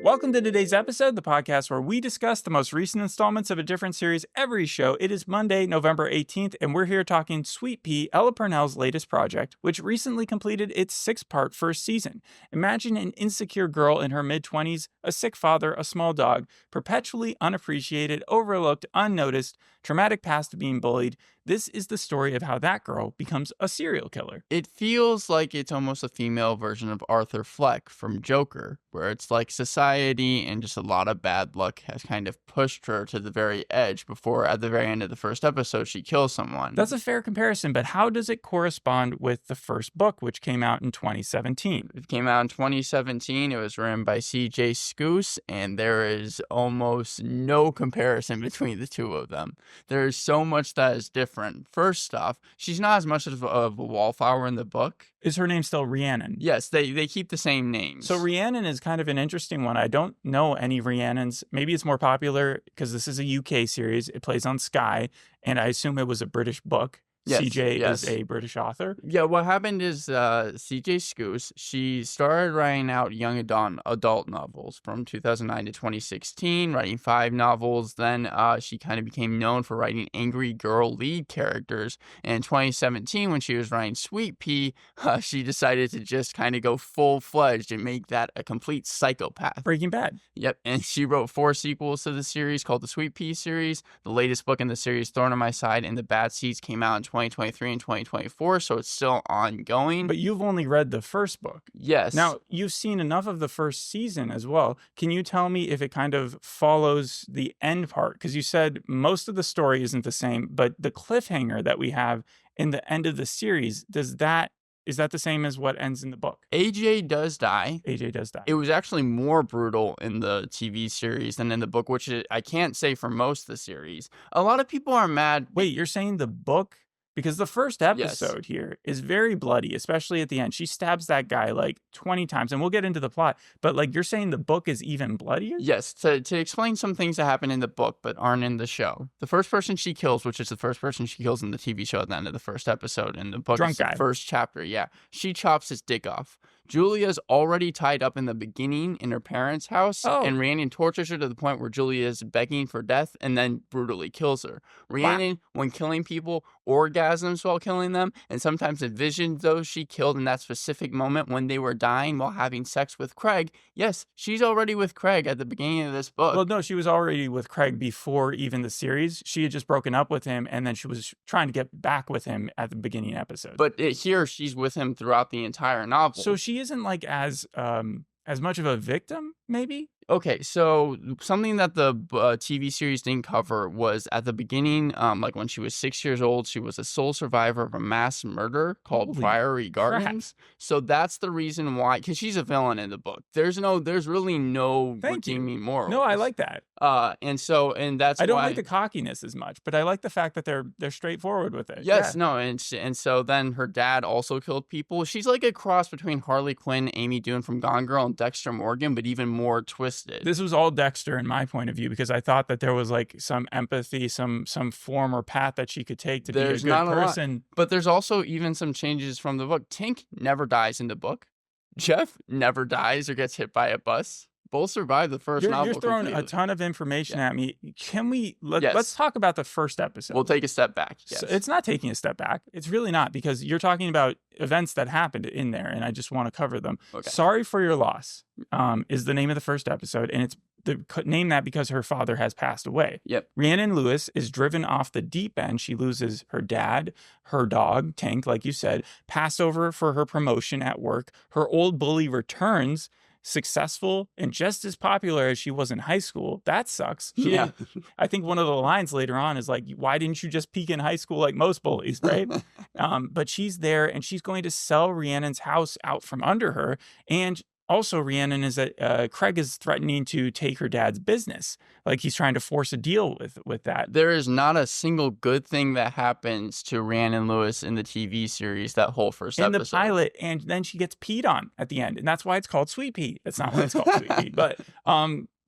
Welcome to today's episode, the podcast where we discuss the most recent installments of a different series every show. It is Monday, November 18th, and we're here talking Sweetpea, Ella Purnell's latest project, which recently completed its 6-part first season. Imagine an insecure girl in her mid-20s, a sick father, a small dog, perpetually unappreciated, overlooked, unnoticed, traumatic past of being bullied. This is the story of how that girl becomes a serial killer. It feels like it's almost a female version of Arthur Fleck from Joker, where it's like society and just a lot of bad luck has kind of pushed her to the very edge before at the very end of the first episode she kills someone. That's a fair comparison, but how does it correspond with the first book, which came out in 2017? It came out in 2017. It was written by Skuse, and there is almost no comparison between the two of them. There is so much that is different. First off, she's not as much of a wallflower in the book. Is her name still Rhiannon? Yes, they keep the same names. So Rhiannon is kind of an interesting one. I don't know any Rhiannons. Maybe it's more popular because this is a UK series. It plays on Sky, and I assume it was a British book. Yes, CJ is a British author. Yeah, what happened is CJ Skuse, she started writing out young adult novels from 2009 to 2016, writing 5 novels. Then she kind of became known for writing angry girl lead characters. And in 2017, when she was writing Sweetpea, she decided to just kind of go full-fledged and make that a complete psychopath. Breaking Bad. Yep, and she wrote 4 sequels to the series called the Sweetpea series. The latest book in the series, Thorn on My Side and the Bad Seeds, came out in 2023 and 2024, so it's still ongoing. But you've only read the first book. Yes. Now, you've seen enough of the first season as well. Can you tell me if it kind of follows the end part? Because you said most of the story isn't the same, but the cliffhanger that we have in the end of the series, is that the same as what ends in the book? AJ does die. AJ does die. It was actually more brutal in the TV series than in the book, which I can't say for most of the series. A lot of people are mad. Wait, you're saying the book? Because the first episode here is very bloody, especially at the end. She stabs that guy like 20 times, and we'll get into the plot. But like you're saying the book is even bloodier? Yes, to explain some things that happen in the book but aren't in the show. The first person she kills, which is the first person she kills in the TV show at the end of the first episode, in the book, Drunk is guy. The first chapter, yeah. She chops his dick off. Julia's already tied up in the beginning in her parents' house, and Rhiannon tortures her to the point where Julia is begging for death and then brutally kills her. Rhiannon, when killing people, orgasms while killing them, and sometimes envisions those she killed in that specific moment when they were dying while having sex with Craig. Yes, she's already with Craig at the beginning of this book. Well, no, she was already with Craig before even the series. She had just broken up with him, and then she was trying to get back with him at the beginning episode. But here, she's with him throughout the entire novel. So she isn't like as much of a victim, maybe? Okay, so something that the TV series didn't cover was at the beginning, like when she was 6 years old, she was a sole survivor of a mass murder called Priory Gardens. So that's the reason why, because she's a villain in the book. There's really no redeeming morals. No, I like that. And that's I don't why like the cockiness as much, but I like the fact that they're straightforward with it. Yes, yeah. no, and so then her dad also killed people. She's like a cross between Harley Quinn, Amy Dunn from Gone Girl, and Dexter Morgan, but even more twisted. This was all Dexter in my point of view, because I thought that there was like some empathy, some form or path that she could take to be a good person. But there's also even some changes from the book. Tink never dies in the book. Jeff never dies or gets hit by a bus. Both survived the first novel. You're throwing completely. a ton of information at me. Can we let's talk about the first episode? We'll take a step back. Yes. So it's not taking a step back. It's really not, because you're talking about events that happened in there, and I just want to cover them. Okay. Sorry for Your Loss is the name of the first episode, and it's named that because her father has passed away. Yep. Rhiannon Lewis is driven off the deep end. She loses her dad, her dog, Tank, like you said, passed over for her promotion at work. Her old bully returns, successful and just as popular as she was in high school. That sucks. Yeah. I think one of the lines later on is like, why didn't you just peak in high school like most bullies, right? But she's there, and she's going to sell Rhiannon's house out from under her. And also, Rhiannon is that Craig is threatening to take her dad's business. Like he's trying to force a deal with that. There is not a single good thing that happens to Rhiannon Lewis in the TV series that whole first episode. In the pilot, and then she gets peed on at the end. And that's why it's called Sweetpea. That's not why it's called Sweetpea. But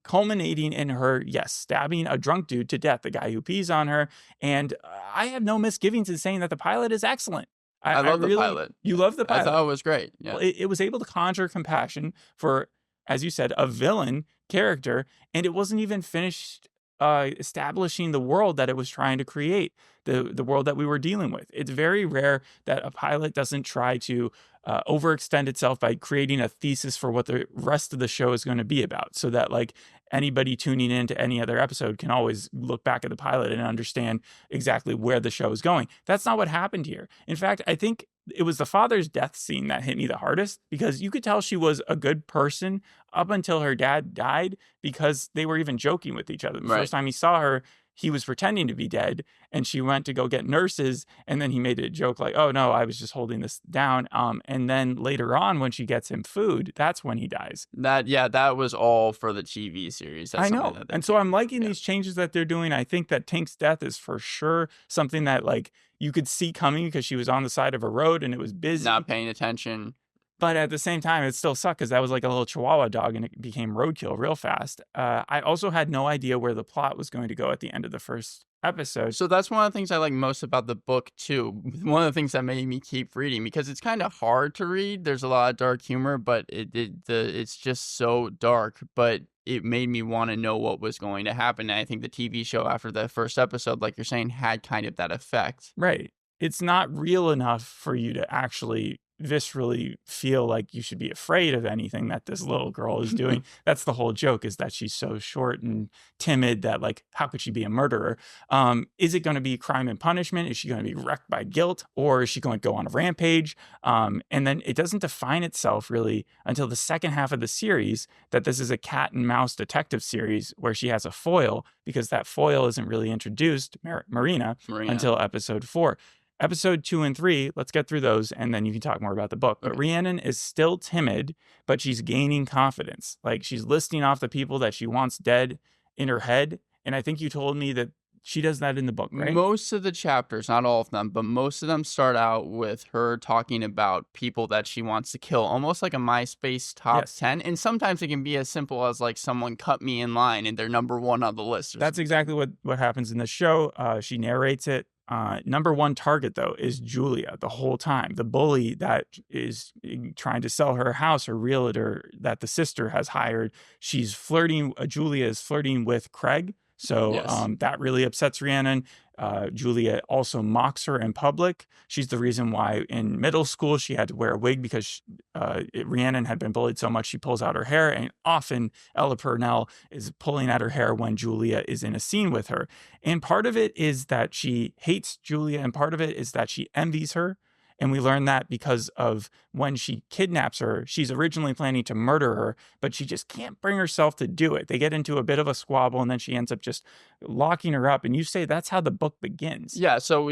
culminating in her, stabbing a drunk dude to death, the guy who pees on her. And I have no misgivings in saying that the pilot is excellent. I love the pilot. You love the pilot. I thought it was great. Yeah. Well, it was able to conjure compassion for as you said, a villain character, and it wasn't even finished establishing the world that it was trying to create, the world that we were dealing with. It's very rare that a pilot doesn't try to overextend itself by creating a thesis for what the rest of the show is going to be about, so that like anybody tuning into any other episode can always look back at the pilot and understand exactly where the show is going. That's not what happened here. In fact, I think it was the father's death scene that hit me the hardest, because you could tell she was a good person up until her dad died, because they were even joking with each other. The first time he saw her, he was pretending to be dead, and she went to go get nurses, and then he made a joke like, oh no, I was just holding this down. And then later on, when she gets him food, that's when he dies. That was all for the TV series. That's I know. And so I'm liking these changes that they're doing. I think that Tink's death is for sure something that like you could see coming, because she was on the side of a road and it was busy. Not paying attention. But at the same time, it still sucked, because that was like a little Chihuahua dog and it became roadkill real fast. I also had no idea where the plot was going to go at the end of the first episode. So that's one of the things I like most about the book too. One of the things that made me keep reading, because it's kind of hard to read. There's a lot of dark humor, but it's just so dark. But it made me want to know what was going to happen. And I think the TV show after the first episode, like you're saying, had kind of that effect. Right. It's not real enough for you to actually viscerally feel like you should be afraid of anything that this little girl is doing. That's the whole joke, is that she's so short and timid that like, how could she be a murderer? Is it going to be crime and punishment? Is she going to be wrecked by guilt, or is she going to go on a rampage? And then it doesn't define itself really until the second half of the series that this is a cat and mouse detective series where she has a foil, because that foil isn't really introduced, Marina, until episode 4. Episode 2 and 3, let's get through those, and then you can talk more about the book. But Rhiannon is still timid, but she's gaining confidence. Like, she's listing off the people that she wants dead in her head. And I think you told me that she does that in the book, right? Most of the chapters, not all of them, but most of them start out with her talking about people that she wants to kill, almost like a MySpace top 10. And sometimes it can be as simple as like, someone cut me in line and they're number 1 on the list. That's exactly what happens in the show. She narrates it. Number one target, though, is Julia the whole time. The bully that is trying to sell her house, her realtor that the sister has hired. She's flirting. Julia is flirting with Craig. So that really upsets Rhiannon. Julia also mocks her in public. She's the reason why in middle school she had to wear a wig, because Rhiannon had been bullied so much she pulls out her hair, and often Ella Purnell is pulling at her hair when Julia is in a scene with her. And part of it is that she hates Julia, and part of it is that she envies her. And we learn that because of when she kidnaps her, she's originally planning to murder her, but she just can't bring herself to do it. They get into a bit of a squabble, and then she ends up just locking her up. And you say that's how the book begins. Yeah, so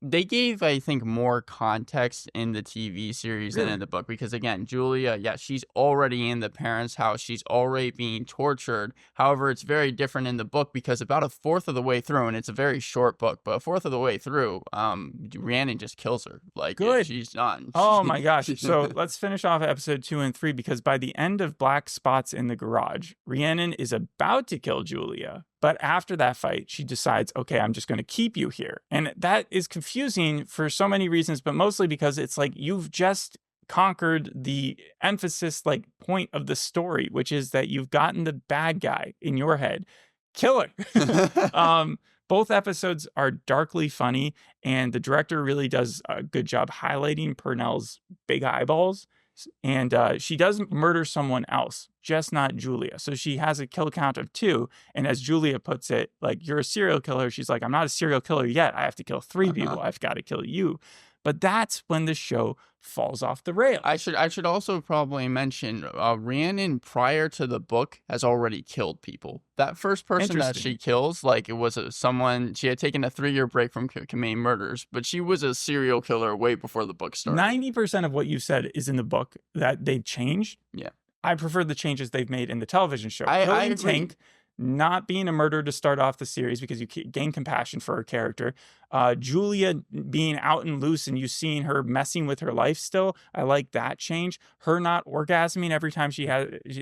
they gave, I think, more context in the TV series than in the book. Because, again, Julia, she's already in the parents' house. She's already being tortured. However, it's very different in the book, because about a fourth of the way through, and it's a very short book, but a fourth of the way through, Rhiannon just kills her. Like, good. She's done. Oh my gosh. So let's finish off episode 2 and 3, because by the end of Black Spots in the Garage, Rhiannon is about to kill Julia. But after that fight, she decides, okay, I'm just going to keep you here. And that is confusing for so many reasons, but mostly because it's like you've just conquered the emphasis like point of the story, which is that you've gotten the bad guy in your head. Kill her. Both episodes are darkly funny, and the director really does a good job highlighting Purnell's big eyeballs. And she does murder someone else, just not Julia. So she has a kill count of 2. And as Julia puts it, like, you're a serial killer. She's like, I'm not a serial killer yet. I have to kill 3 people. I've got to kill you. But that's when the show falls off the rails. I should also probably mention Rhiannon, prior to the book, has already killed people. That first person that she kills, like, it was someone, she had taken a 3-year break from committing murders, but she was a serial killer way before the book started. 90% of what you said is in the book that they've changed. Yeah. I prefer the changes they've made in the television show. I agree. Tank not being a murderer to start off the series, because you gain compassion for her character. Julia being out and loose and you seeing her messing with her life still. I like that change. Her not orgasming every time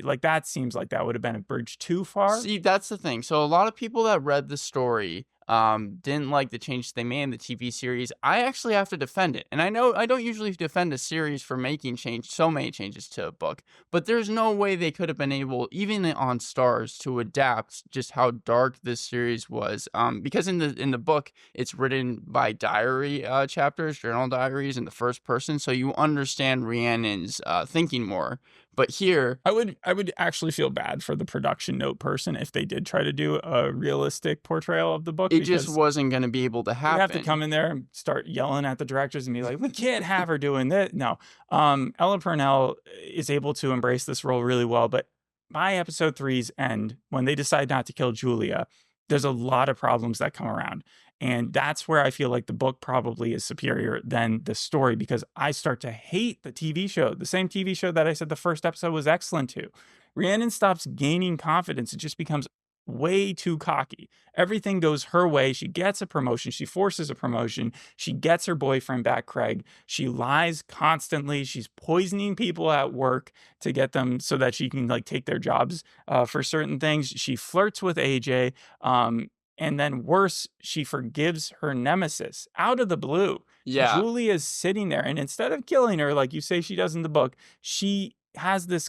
like, that seems like that would have been a bridge too far. See, that's the thing. So a lot of people that read the story Didn't like the changes they made in the TV series. I actually have to defend it. And I know I don't usually defend a series for making so many changes to a book, but there's no way they could have been able, even on Stars, to adapt just how dark this series was. Because in the book, it's written by diary chapters, journal diaries in the first person, so you understand Rhiannon's thinking more. But here, I would actually feel bad for the production note person if they did try to do a realistic portrayal of the book. It just wasn't going to be able to happen. You have to come in there and start yelling at the directors and be like, we can't have her doing this. No. Ella Purnell is able to embrace this role really well. But by episode 3's end, when they decide not to kill Julia, there's a lot of problems that come around. And that's where I feel like the book probably is superior than the story, because I start to hate the TV show, the same TV show that I said the first episode was excellent to. Rhiannon stops gaining confidence. It just becomes way too cocky. Everything goes her way. She gets a promotion. She forces a promotion. She gets her boyfriend back, Craig. She lies constantly. She's poisoning people at work to get them so that she can like take their jobs for certain things. She flirts with AJ. And then worse, she forgives her nemesis out of the blue. Yeah. Julia's sitting there, and instead of killing her like you say she does in the book, she has this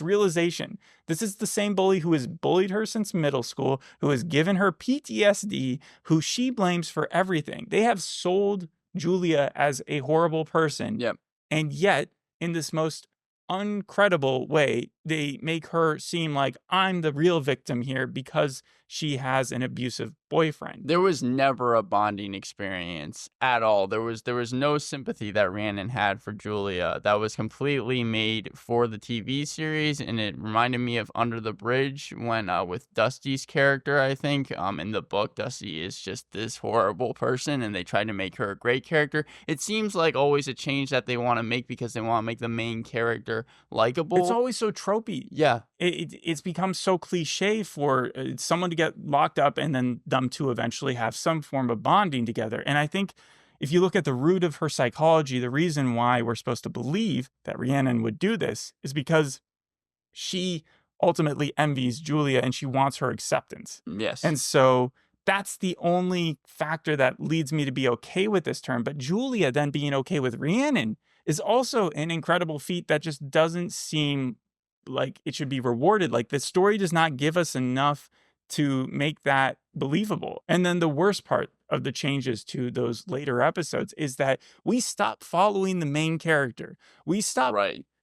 realization. This is the same bully who has bullied her since middle school, who has given her PTSD, who she blames for everything. They have sold Julia as a horrible person. Yep. And yet, in this most uncredible way, they make her seem like I'm the real victim here because she has an abusive boyfriend. There was never a bonding experience at all. There was no sympathy that Rhiannon had for Julia. That was completely made for the TV series, and it reminded me of Under the Bridge when with Dusty's character, I think. In the book, Dusty is just this horrible person, and they tried to make her a great character. It seems like always a change that they want to make because they want to make the main character likable. It's always so tropey. Yeah. It's become so cliche for someone to get locked up and then them to eventually have some form of bonding together. And I think if you look at the root of her psychology, the reason why we're supposed to believe that Rhiannon would do this is because she ultimately envies Julia and she wants her acceptance. Yes. And so that's the only factor that leads me to be okay with this turn. But Julia then being okay with Rhiannon is also an incredible feat that just doesn't seem like it should be rewarded. Like the story does not give us enough to make that believable. And then the worst part of the changes to those later episodes is that we stop following the main character. We stop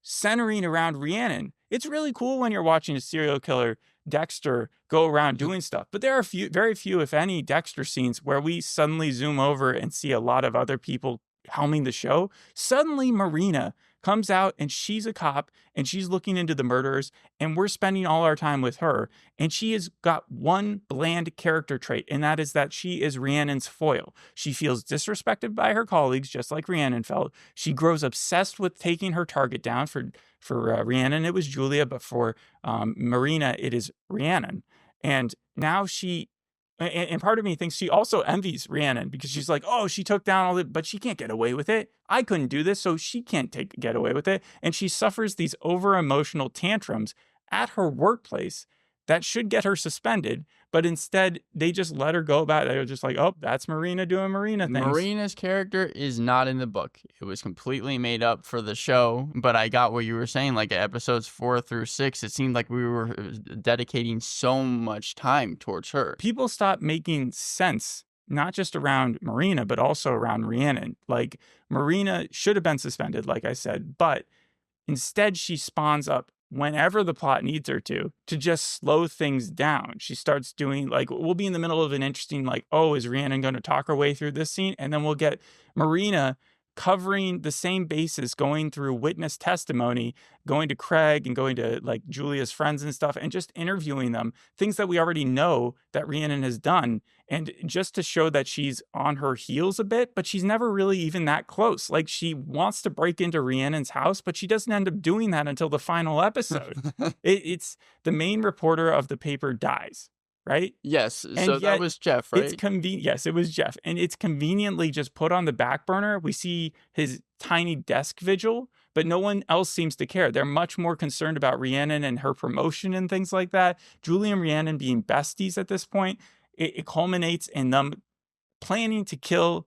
centering around Rhiannon. It's really cool when you're watching a serial killer, Dexter, go around doing stuff. But there are very few, if any, Dexter scenes where we suddenly zoom over and see a lot of other people helming the show. Suddenly Marina comes out and she's a cop and she's looking into the murders and we're spending all our time with her. And she has got one bland character trait, and that is that she is Rhiannon's foil. She feels disrespected by her colleagues, just like Rhiannon felt. She grows obsessed with taking her target down. For Rhiannon, it was Julia, but for Marina, it is Rhiannon. And now and part of me thinks she also envies Rhiannon because she's like, oh, she took down all but she can't get away with it. I couldn't do this, so she can't get away with it. And she suffers these over-emotional tantrums at her workplace that should get her suspended, but instead they just let her go about it. They're just like, oh, that's Marina doing Marina things. Marina's character is not in the book. It was completely made up for the show, but I got what you were saying. Like episodes 4 through 6, it seemed like we were dedicating so much time towards her. People stopped making sense, not just around Marina, but also around Rhiannon. Like Marina should have been suspended, like I said, but instead she spawns up whenever the plot needs her to just slow things down. She starts doing, like, we'll be in the middle of an interesting, like, oh, is Rhiannon going to talk her way through this scene? And then we'll get Marina covering the same basis, going through witness testimony, going to Craig and going to like Julia's friends and stuff, and just interviewing them, things that we already know that Rhiannon has done. And just to show that she's on her heels a bit, but she's never really even that close. Like she wants to break into Rhiannon's house, but she doesn't end up doing that until the final episode. It's the main reporter of the paper dies. Right? Yes. And so that was Jeff, right? Yes, it was Jeff. And it's conveniently just put on the back burner. We see his tiny desk vigil, but no one else seems to care. They're much more concerned about Rhiannon and her promotion and things like that. Julie and Rhiannon being besties at this point. it culminates in them planning to kill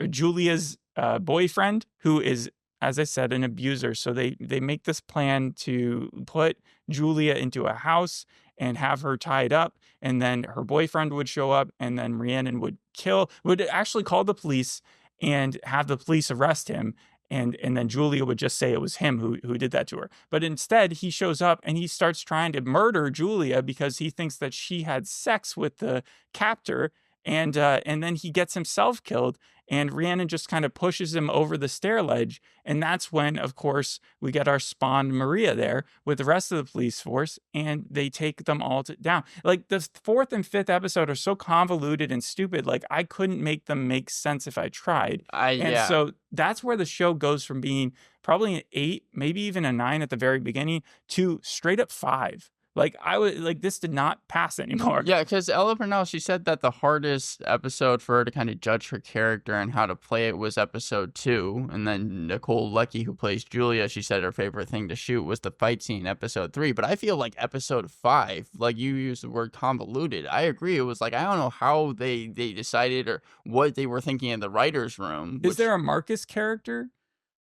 Julia's boyfriend, who is, as I said, an abuser. So they make this plan to put Julia into a house and have her tied up, and then her boyfriend would show up, and then Rhiannon would actually call the police and have the police arrest him. And then Julia would just say it was him who did that to her. But instead, he shows up and he starts trying to murder Julia because he thinks that she had sex with the captor. And then he gets himself killed, and Rhiannon just kind of pushes him over the stair ledge. And that's when, of course, we get our spawn Maria there with the rest of the police force, and they take them all down. Like, the fourth and fifth episode are so convoluted and stupid. Like, I couldn't make them make sense if I tried. So that's where the show goes from being probably an 8, maybe even a 9 at the very beginning, to straight up 5. This did not pass anymore. Yeah, because Ella Purnell, she said that the hardest episode for her to kind of judge her character and how to play it was episode 2. And then Nicole Lecky, who plays Julia, she said her favorite thing to shoot was the fight scene in episode 3. But I feel like episode 5, like you used the word convoluted. I agree. It was like, I don't know how they decided or what they were thinking in the writer's room. Is there a Marcus character?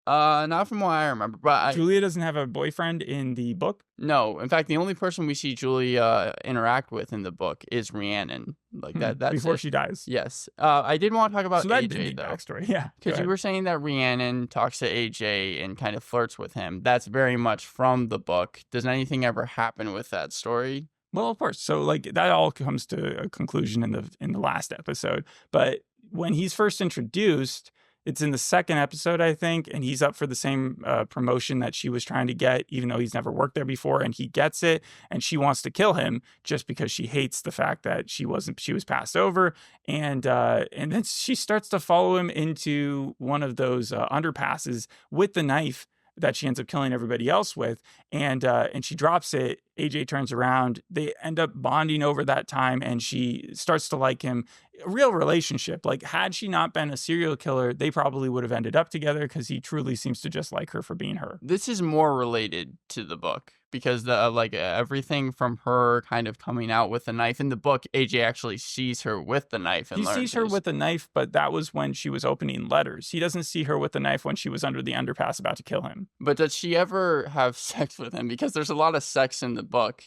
Not from what I remember, but Julia doesn't have a boyfriend in the book? No. In fact, the only person we see Julia interact with in the book is Rhiannon. That's before she dies. Yes. I did want to talk about AJ, though. Backstory. Yeah. Because you were saying that Rhiannon talks to AJ and kind of flirts with him. That's very much from the book. Does anything ever happen with that story? Well, of course. So that all comes to a conclusion in the last episode. But when he's first introduced, it's in the second episode, I think, and he's up for the same promotion that she was trying to get, even though he's never worked there before, and he gets it, and she wants to kill him just because she hates the fact that she was passed over, and then she starts to follow him into one of those underpasses with the knife that she ends up killing everybody else with, and she drops it. AJ turns around. They end up bonding over that time, and she starts to like him. A real relationship. Like, had she not been a serial killer, they probably would have ended up together because he truly seems to just like her for being her. This is more related to the book because everything from her kind of coming out with the knife in the book, AJ actually sees her with the knife. And he sees her with the knife, but that was when she was opening letters. He doesn't see her with the knife when she was under the underpass about to kill him. But does she ever have sex with him? Because there's a lot of sex in the book.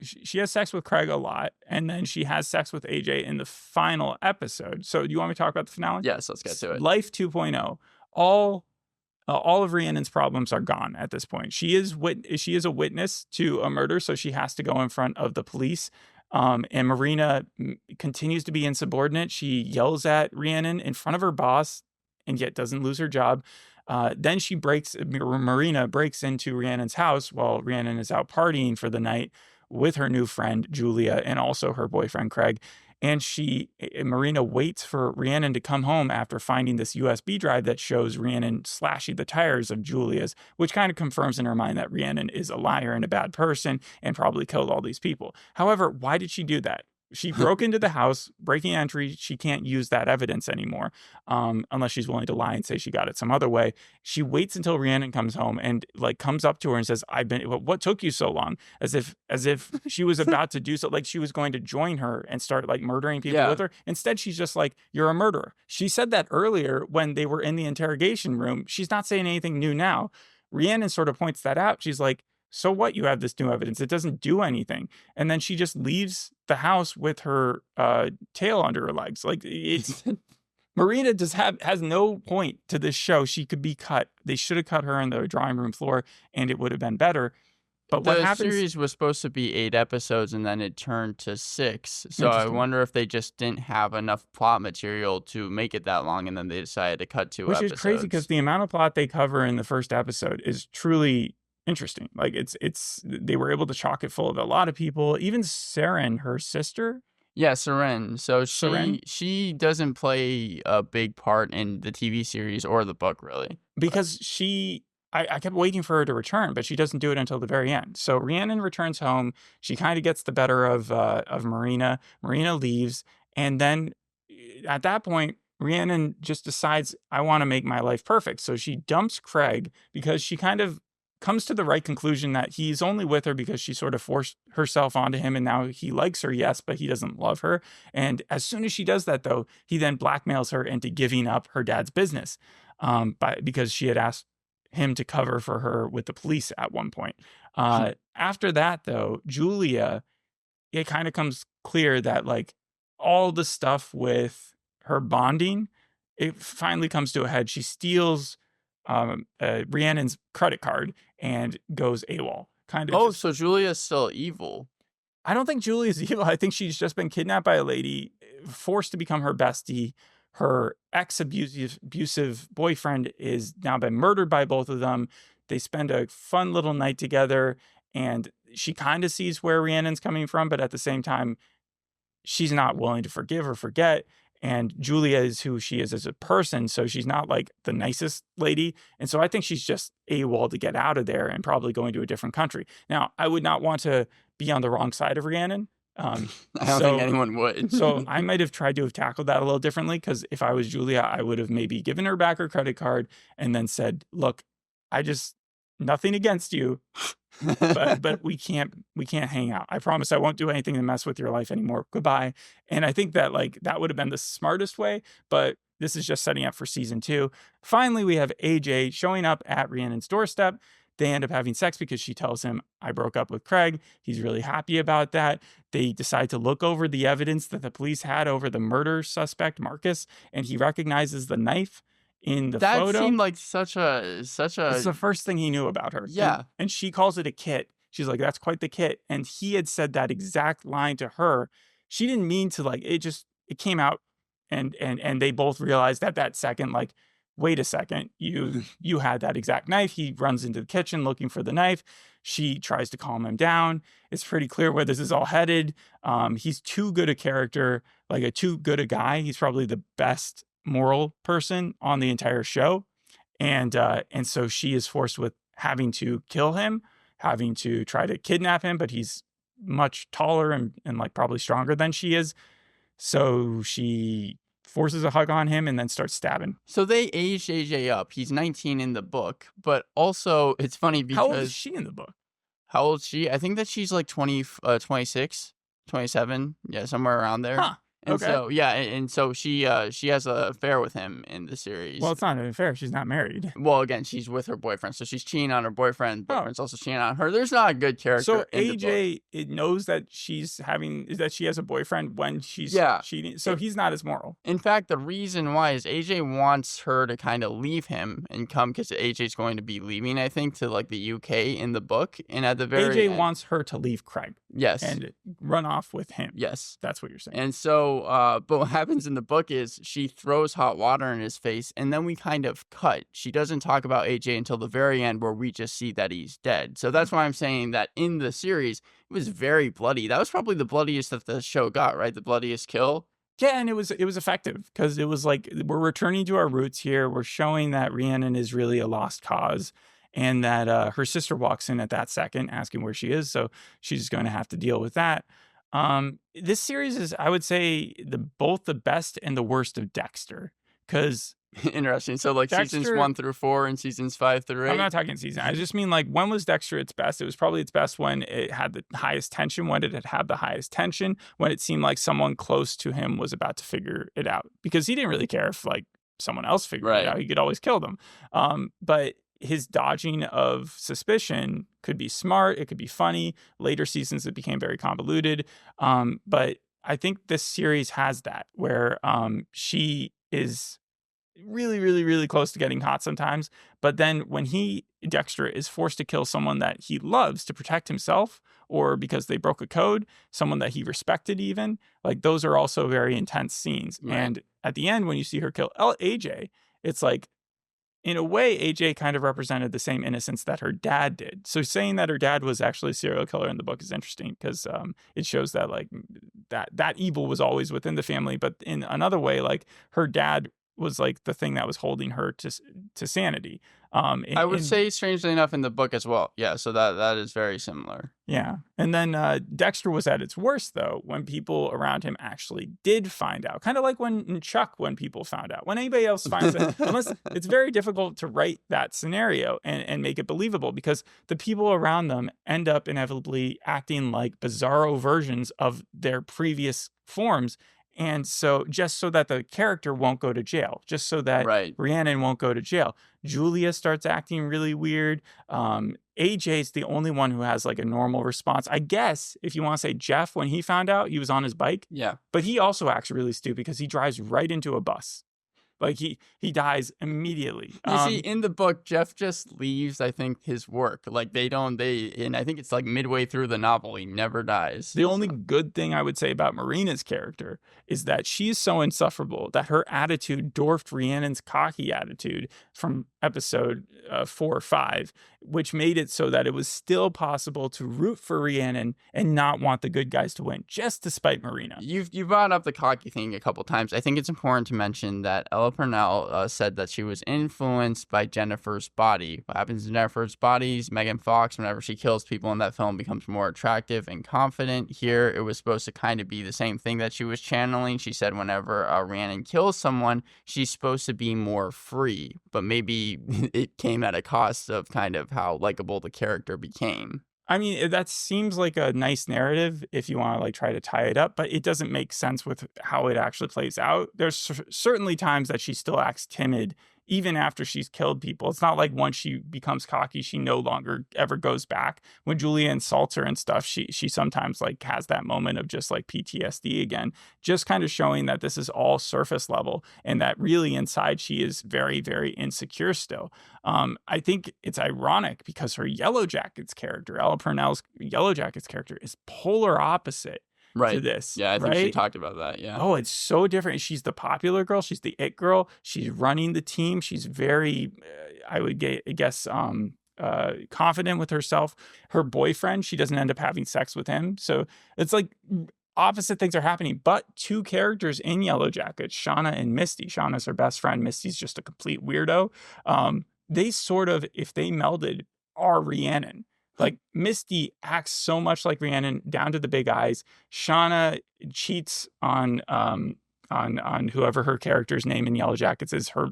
She has sex with Craig a lot, and then she has sex with AJ in the final episode. So do you want me to talk about the finale? Yes, let's get to it. Life 2.0. All of Rhiannon's problems are gone at this point. She is a witness to a murder, so she has to go in front of the police. And Marina continues to be insubordinate. She yells at Rhiannon in front of her boss, and yet doesn't lose her job. Then Marina breaks into Rhiannon's house while Rhiannon is out partying for the night with her new friend, Julia, and also her boyfriend, Craig. And Marina waits for Rhiannon to come home after finding this USB drive that shows Rhiannon slashing the tires of Julia's, which kind of confirms in her mind that Rhiannon is a liar and a bad person and probably killed all these people. However, why did she do that? She broke into the house, breaking entry. She can't use that evidence anymore unless she's willing to lie and say she got it some other way. She waits until Rhiannon comes home and comes up to her and says, what took you so long? As if she was about to do so, like she was going to join her and start murdering people with her. Instead, she's just like, you're a murderer. She said that earlier when they were in the interrogation room. She's not saying anything new now. Rhiannon sort of points that out. She's like, so what? You have this new evidence. It doesn't do anything. And then she just leaves the house with her tail under her legs. Marina has no point to this show. She could be cut. They should have cut her on the drawing room floor, and it would have been better. But what happens? The series was supposed to be 8 episodes, and then it turned to 6. So I wonder if they just didn't have enough plot material to make it that long, and then they decided to cut 2 episodes. Which is crazy because the amount of plot they cover in the first episode is truly interesting. They were able to chock it full of a lot of people. Even Saren, her sister. Yeah, Saren. So she doesn't play a big part in the TV series or the book, really. Because I kept waiting for her to return, but she doesn't do it until the very end. So Rhiannon returns home. She kind of gets the better of Marina. Marina leaves. And then at that point, Rhiannon just decides, I want to make my life perfect. So she dumps Craig because she kind of comes to the right conclusion that he's only with her because she sort of forced herself onto him, and now he likes her, yes, but he doesn't love her. And as soon as she does that, though, he then blackmails her into giving up her dad's business because she had asked him to cover for her with the police at one point. After that, though, Julia, it kind of comes clear that like all the stuff with her bonding, it finally comes to a head. She steals Rhiannon's credit card and goes AWOL. So Julia's still evil. I don't think Julia's evil. I think she's just been kidnapped by a lady, forced to become her bestie. Her ex-abusive boyfriend is now been murdered by both of them. They spend a fun little night together, and she kind of sees where Rhiannon's coming from, but at the same time, she's not willing to forgive or forget. And Julia is who she is as a person, so she's not like the nicest lady. And so I think she's just AWOL to get out of there and probably going to a different country. Now, I would not want to be on the wrong side of Rhiannon. I don't think anyone would. So I might have tried to have tackled that a little differently, because if I was Julia, I would have maybe given her back her credit card and then said, look, nothing against you, but we can't hang out. I promise I won't do anything to mess with your life anymore. Goodbye. And I think that like that would have been the smartest way, but this is just setting up for season 2. Finally, we have AJ showing up at Rhiannon's doorstep. They end up having sex because she tells him, I broke up with Craig. He's really happy about that. They decide to look over the evidence that the police had over the murder suspect, Marcus, and he recognizes the knife in the photo. That seemed like such a. It's the first thing he knew about her. Yeah. And she calls it a kit. She's like, that's quite the kit. And he had said that exact line to her. She didn't mean to, like, it came out, and they both realized at that second, like, wait a second, you had that exact knife. He runs into the kitchen looking for the knife. She tries to calm him down. It's pretty clear where this is all headed. He's too good a character, like too good a guy. He's probably the best moral person on the entire show. And so she is forced with having to kill him, having to try to kidnap him, but he's much taller and like probably stronger than she is. So she forces a hug on him and then starts stabbing. So they aged AJ up. He's 19 in the book, but also it's funny because... How old is she in the book? How old is she? I think that she's like 26, 27. Yeah, somewhere around there. Huh. And okay. so, yeah, and so she has an affair with him in the series. Well, it's not an affair. She's not married. Well, again, she's with her boyfriend, so she's cheating on her boyfriend. Boyfriend's also cheating on her. There's not a good character. So in AJ, it knows that she has a boyfriend when she's cheating. So he's not as moral. In fact, the reason why is AJ wants her to kind of leave him and come, because AJ's going to be leaving, I think, to like the UK in the book. And at the very end, wants her to leave Craig. Yes. And run off with him. Yes. That's what you're saying. And so, but what happens in the book is she throws hot water in his face, and then we kind of cut. She doesn't talk about AJ until the very end, where we just see that he's dead. So that's why I'm saying that in the series, it was very bloody. That was probably the bloodiest that the show got, right? The bloodiest kill. Yeah, and it was effective, because it was like, we're returning to our roots here. We're showing that Rhiannon is really a lost cause. And that her sister walks in at that second asking where she is. So she's going to have to deal with that. This series is, I would say, both the best and the worst of Dexter. Because interesting. So like Dexter, seasons 1 through 4 and seasons 5 through 8. I'm not talking season. I just mean like, when was Dexter its best? It was probably its best when it had the highest tension. When did it have the highest tension? When it seemed like someone close to him was about to figure it out. Because he didn't really care if like someone else figured it out. He could always kill them. But his dodging of suspicion could be smart. It could be funny. Later seasons, it became very convoluted. But I think this series has that, where she is really, really, really close to getting caught sometimes. But then when Dexter, is forced to kill someone that he loves to protect himself, or because they broke a code, someone that he respected even, like those are also very intense scenes. Right. And at the end, when you see her kill AJ, it's like, in a way, AJ kind of represented the same innocence that her dad did. So saying that her dad was actually a serial killer in the book is interesting, because it shows that like that evil was always within the family. But in another way, like her dad was like the thing that was holding her to sanity. I would say, strangely enough, in the book as well. Yeah, so that is very similar. Yeah. And then Dexter was at its worst, though, when people around him actually did find out. Kind of like in Chuck, when people found out. When anybody else finds out, unless it's very difficult to write that scenario and make it believable, because the people around them end up inevitably acting like bizarro versions of their previous forms. And so just so that the character won't go to jail, just so that Rhiannon won't go to jail, Julia starts acting really weird. AJ's the only one who has like a normal response. I guess if you want to say Jeff, when he found out, he was on his bike. Yeah. But he also acts really stupid because he drives right into a bus. Like he dies immediately. You see, in the book, Jeff just leaves, I think, his work. Like and I think it's like midway through the novel, he never dies. The only good thing I would say about Marina's character is that she's so insufferable that her attitude dwarfed Rhiannon's cocky attitude from episode 4 or 5, which made it so that it was still possible to root for Rhiannon and not want the good guys to win, just to spite Marina. You brought up the cocky thing a couple times. I think it's important to mention that Ella Purnell said that she was influenced by Jennifer's body. What happens in Jennifer's body? Megan Fox, whenever she kills people in that film, becomes more attractive and confident. Here, it was supposed to kind of be the same thing that she was channeling. She said whenever Rhiannon kills someone, she's supposed to be more free, but maybe it came at a cost of kind of how likable the character became. I mean, that seems like a nice narrative if you want to like try to tie it up, but it doesn't make sense with how it actually plays out. There's certainly times that she still acts timid even after she's killed people. It's not like once she becomes cocky, she no longer ever goes back. When Julia insults her and stuff, she sometimes like has that moment of just like PTSD again, just kind of showing that this is all surface level and that really inside she is very, very insecure still. I think it's ironic because her Yellow Jackets character, Ella Purnell's Yellow Jackets character, is polar opposite to this. Yeah, I think she talked about that. Yeah. Oh, it's so different. She's the popular girl. She's the it girl. She's running the team. She's very, I would guess, confident with herself. Her boyfriend, she doesn't end up having sex with him. So it's like opposite things are happening. But two characters in Yellow Jackets, Shauna and Misty. Shauna's her best friend. Misty's just a complete weirdo. They sort of, if they melded, are Rhiannon. Like Misty acts so much like Rhiannon down to the big eyes. Shauna cheats on whoever her character's name in Yellow Jackets is, her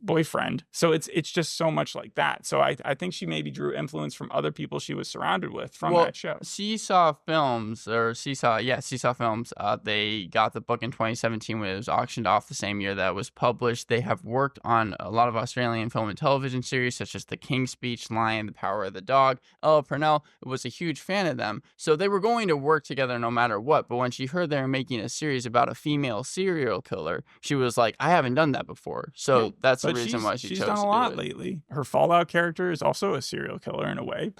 boyfriend. So it's just so much like that. So I think she maybe drew influence from other people she was surrounded with from that show. Seesaw Films, they got the book in 2017 when it was auctioned off the same year that it was published. They have worked on a lot of Australian film and television series such as The King's Speech, Lion, The Power of the Dog. Ella Purnell was a huge fan of them, so they were going to work together no matter what. But when she heard they were making a series about a female serial killer, she was like, I haven't done that before. So that's the reason why she's done a lot lately. Her Fallout character is also a serial killer in a way.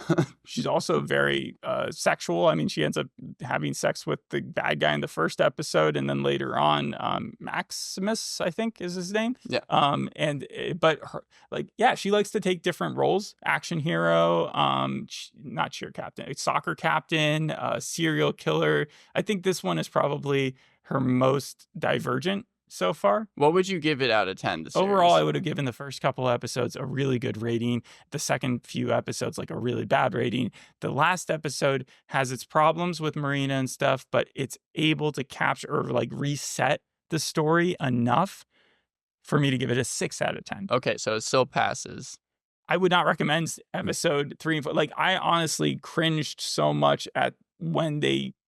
She's also very sexual. I mean, she ends up having sex with the bad guy in the first episode, and then later on, Maximus, I think is his name. Yeah. But her, she likes to take different roles: action hero, not cheer captain, soccer captain, serial killer. I think this one is probably her most divergent so far. What would you give it out of 10? Overall, I would have given the first couple episodes a really good rating. The second few episodes, like a really bad rating. The last episode has its problems with Marina and stuff, but it's able to capture or like reset the story enough for me to give it a 6 out of 10. Okay, so it still passes. I would not recommend episode 3 and 4. Like, I honestly cringed so much at when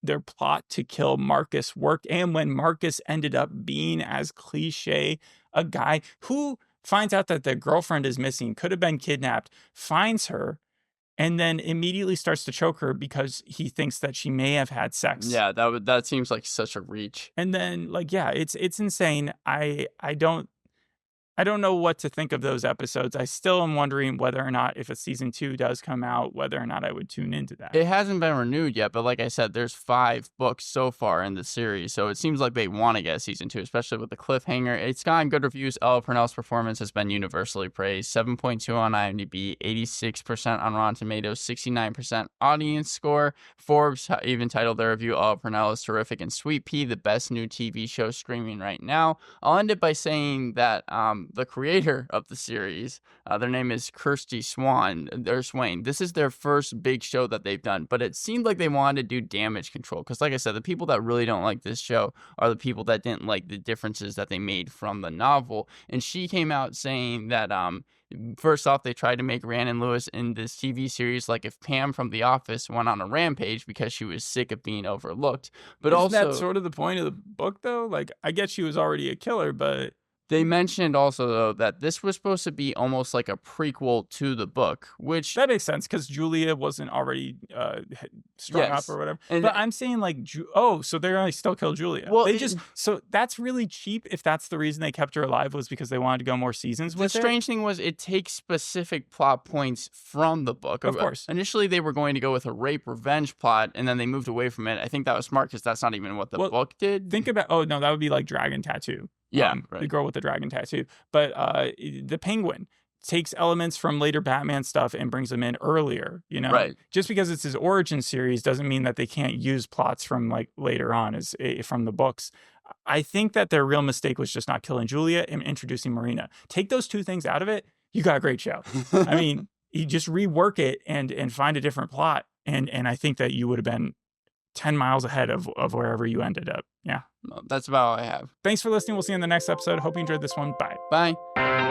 their plot to kill Marcus worked, and when Marcus ended up being as cliche a guy who finds out that their girlfriend is missing, could have been kidnapped, finds her, and then immediately starts to choke her because he thinks that she may have had sex. Yeah, that seems like such a reach. And then it's insane. I don't know what to think of those episodes. I still am wondering whether or not, if a season 2 does come out, whether or not I would tune into that. It hasn't been renewed yet, but like I said, there's 5 books so far in the series, so it seems like they want to get a season 2, especially with the cliffhanger. It's gotten good reviews. Ella Purnell's performance has been universally praised. 7.2 on IMDb, 86% on Rotten Tomatoes, 69% audience score. Forbes even titled their review, Ella Purnell is terrific, and Sweetpea, the best new TV show streaming right now. I'll end it by saying that the creator of the series. Their name is Kirsty Swain. This is their first big show that they've done, but it seemed like they wanted to do damage control because, like I said, the people that really don't like this show are the people that didn't like the differences that they made from the novel. And she came out saying that first off, they tried to make Rhiannon Lewis in this TV series like if Pam from The Office went on a rampage because she was sick of being overlooked. But Isn't also, that sort of the point of the book, though? Like, I guess she was already a killer, but they mentioned also, though, that this was supposed to be almost like a prequel to the book, which... That makes sense, because Julia wasn't already strung up or whatever. But I'm saying, like, so they're going to still kill Julia. Well, so that's really cheap if that's the reason they kept her alive, was because they wanted to go more seasons with it. The strange thing was it takes specific plot points from the book. Of course. Initially, they were going to go with a rape revenge plot, and then they moved away from it. I think that was smart, because that's not even what the book did. Think about... Oh, no, that would be like Dragon Tattoo. Yeah, the girl with the dragon tattoo. But the Penguin takes elements from later Batman stuff and brings them in earlier, you know? Right. Just because it's his origin series doesn't mean that they can't use plots from like later on from the books. I think that their real mistake was just not killing Julia and introducing Marina. Take those two things out of it, you got a great show. I mean, you just rework it and find a different plot. And I think that you would have been 10 miles ahead of wherever you ended up. Yeah. That's about all I have. Thanks for listening. We'll see you in the next episode. Hope you enjoyed this one. Bye. Bye.